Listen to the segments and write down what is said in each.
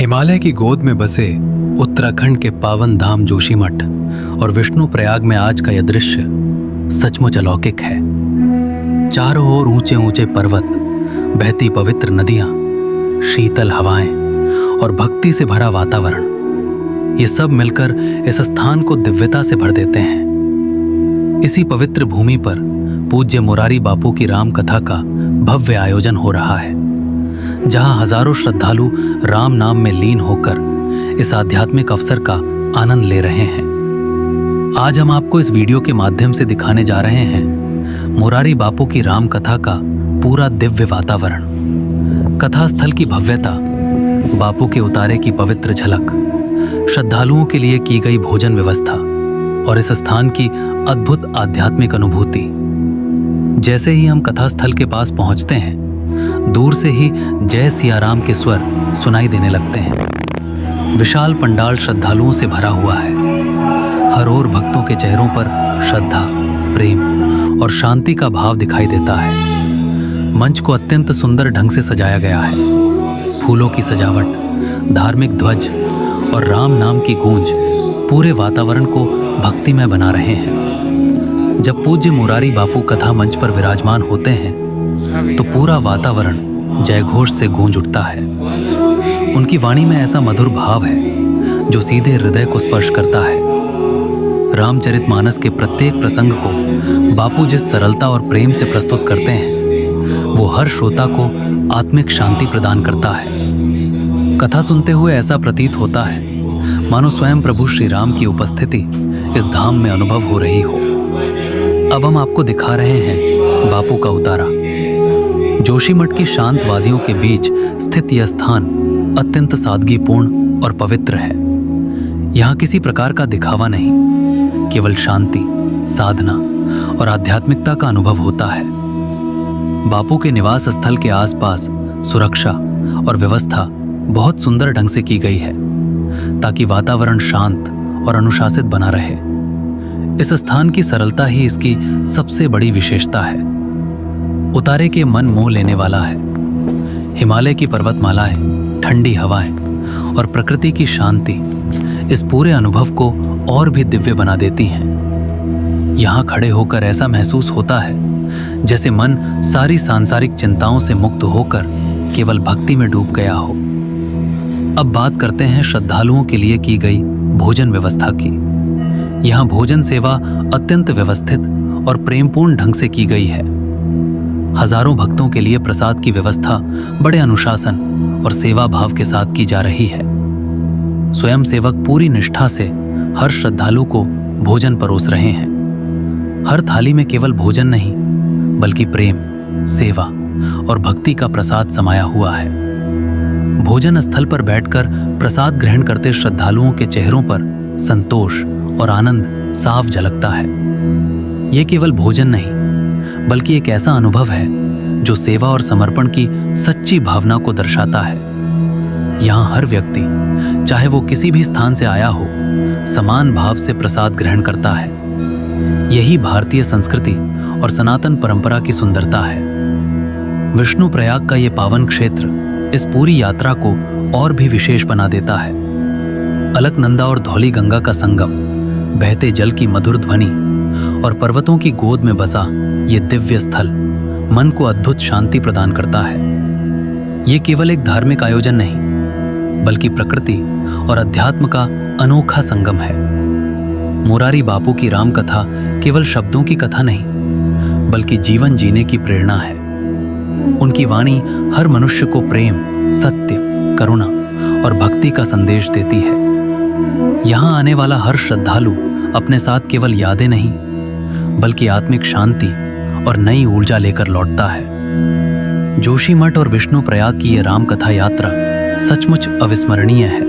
हिमालय की गोद में बसे उत्तराखंड के पावन धाम जोशीमठ और विष्णु प्रयाग में आज का यह दृश्य सचमुच अलौकिक है। चारों ओर ऊंचे ऊंचे पर्वत, बहती पवित्र नदियां, शीतल हवाएं और भक्ति से भरा वातावरण, ये सब मिलकर इस स्थान को दिव्यता से भर देते हैं। इसी पवित्र भूमि पर पूज्य मुरारी बापू की राम कथा का भव्य आयोजन हो रहा है, जहां हजारों श्रद्धालु राम नाम में लीन होकर इस आध्यात्मिक अवसर का आनंद ले रहे हैं। आज हम आपको इस वीडियो के माध्यम से दिखाने जा रहे हैं मुरारी बापू की राम कथा का पूरा दिव्य वातावरण, कथा स्थल की भव्यता, बापू के उतारे की पवित्र झलक, श्रद्धालुओं के लिए की गई भोजन व्यवस्था और इस स्थान की अद्भुत आध्यात्मिक अनुभूति। जैसे ही हम कथा स्थल के पास पहुंचते हैं, दूर से ही जय सिया राम के स्वर सुनाई देने लगते हैं। विशाल पंडाल श्रद्धालुओं से भरा हुआ है। हर ओर भक्तों के चेहरों पर श्रद्धा, प्रेम और शांति का भाव दिखाई देता है। मंच को अत्यंत सुंदर ढंग से सजाया गया है। फूलों की सजावट, धार्मिक ध्वज और राम नाम की गूंज पूरे वातावरण को भक्तिमय बना रहे हैं। जब पूज्य मुरारी बापू कथा मंच पर विराजमान होते हैं तो पूरा वातावरण जयघोष से गूंज उठता है। उनकी वाणी में ऐसा मधुर भाव है जो सीधे हृदय को स्पर्श करता है। रामचरितमानस के प्रत्येक प्रसंग को बापू जिस सरलता और प्रेम से प्रस्तुत करते हैं, वो हर श्रोता को आत्मिक शांति प्रदान करता है। कथा सुनते हुए ऐसा प्रतीत होता है मानो स्वयं प्रभु श्री राम की उपस्थिति इस धाम में अनुभव हो रही हो। अब हम आपको दिखा रहे हैं बापू का उतारा। जोशीमठ की शांत वादियों के बीच स्थित यह स्थान अत्यंत सादगीपूर्ण और पवित्र है। यहाँ किसी प्रकार का दिखावा नहीं, केवल शांति, साधना और आध्यात्मिकता का अनुभव होता है। बापू के निवास स्थल के आसपास सुरक्षा और व्यवस्था बहुत सुंदर ढंग से की गई है, ताकि वातावरण शांत और अनुशासित बना रहे। इस स्थान की सरलता ही इसकी सबसे बड़ी विशेषता है। उतारे के मन मोह लेने वाला है। हिमालय की पर्वतमालाएं, ठंडी हवाएं और प्रकृति की शांति इस पूरे अनुभव को और भी दिव्य बना देती हैं। यहाँ खड़े होकर ऐसा महसूस होता है जैसे मन सारी सांसारिक चिंताओं से मुक्त होकर केवल भक्ति में डूब गया हो। अब बात करते हैं श्रद्धालुओं के लिए की गई भोजन व्यवस्था की। यहाँ भोजन सेवा अत्यंत व्यवस्थित और प्रेमपूर्ण ढंग से की गई है। हजारों भक्तों के लिए प्रसाद की व्यवस्था बड़े अनुशासन और सेवा भाव के साथ की जा रही है। स्वयं सेवक पूरी निष्ठा से हर श्रद्धालु को भोजन परोस रहे हैं। हर थाली में केवल भोजन नहीं, बल्कि प्रेम, सेवा और भक्ति का प्रसाद समाया हुआ है। भोजन स्थल पर बैठकर प्रसाद ग्रहण करते श्रद्धालुओं के चेहरों पर संतोष और आनंद साफ झलकता है। ये केवल भोजन नहीं, बल्कि एक ऐसा अनुभव है जो सेवा और समर्पण की सच्ची भावना को दर्शाता है। यहाँ हर व्यक्ति, चाहे वो किसी भी स्थान से आया हो, समान भाव से प्रसाद ग्रहण करता है। यही भारतीय संस्कृति और सनातन परंपरा की सुंदरता है। विष्णु प्रयाग का ये पावन क्षेत्र इस पूरी यात्रा को और भी विशेष बना देता है। अलकनंदा और धौली गंगा का संगम, बहते जल की मधुर ध्वनि और पर्वतों की गोद में बसा ये दिव्य स्थल मन को अद्भुत शांति प्रदान करता है। ये केवल एक धार्मिक आयोजन नहीं, बल्कि प्रकृति और अध्यात्म का अनोखा संगम है। मुरारी बापू की राम कथा केवल शब्दों की कथा नहीं, बल्कि जीवन जीने की प्रेरणा है। उनकी वाणी हर मनुष्य को प्रेम, सत्य, करुणा और भक्ति का संदेश देती है। यहाँ आने वाला हर श्रद्धालु अपने साथ केवल यादें नहीं, बल्कि आत्मिक शांति और नई ऊर्जा लेकर लौटता है। जोशीमठ और विष्णु प्रयाग की यह राम कथा यात्रा सचमुच अविस्मरणीय है।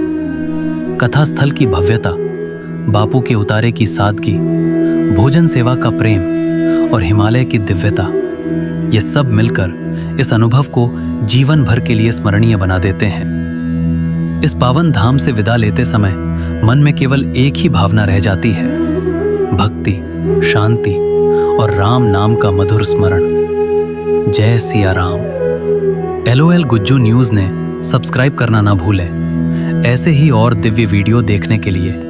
कथा स्थल की भव्यता, बापू के उतारे की सादगी, भोजन सेवा का प्रेम और हिमालय की दिव्यता, ये सब मिलकर इस अनुभव को जीवन भर के लिए स्मरणीय बना देते हैं। इस पावन धाम से विदा लेते समय मन में केवल एक ही भावना रह जाती है, भक्ति, शांति और राम नाम का मधुर स्मरण। जय सिया राम। LOL गुज्जू न्यूज़ ने सब्सक्राइब करना ना भूलें। ऐसे ही और दिव्य वीडियो देखने के लिए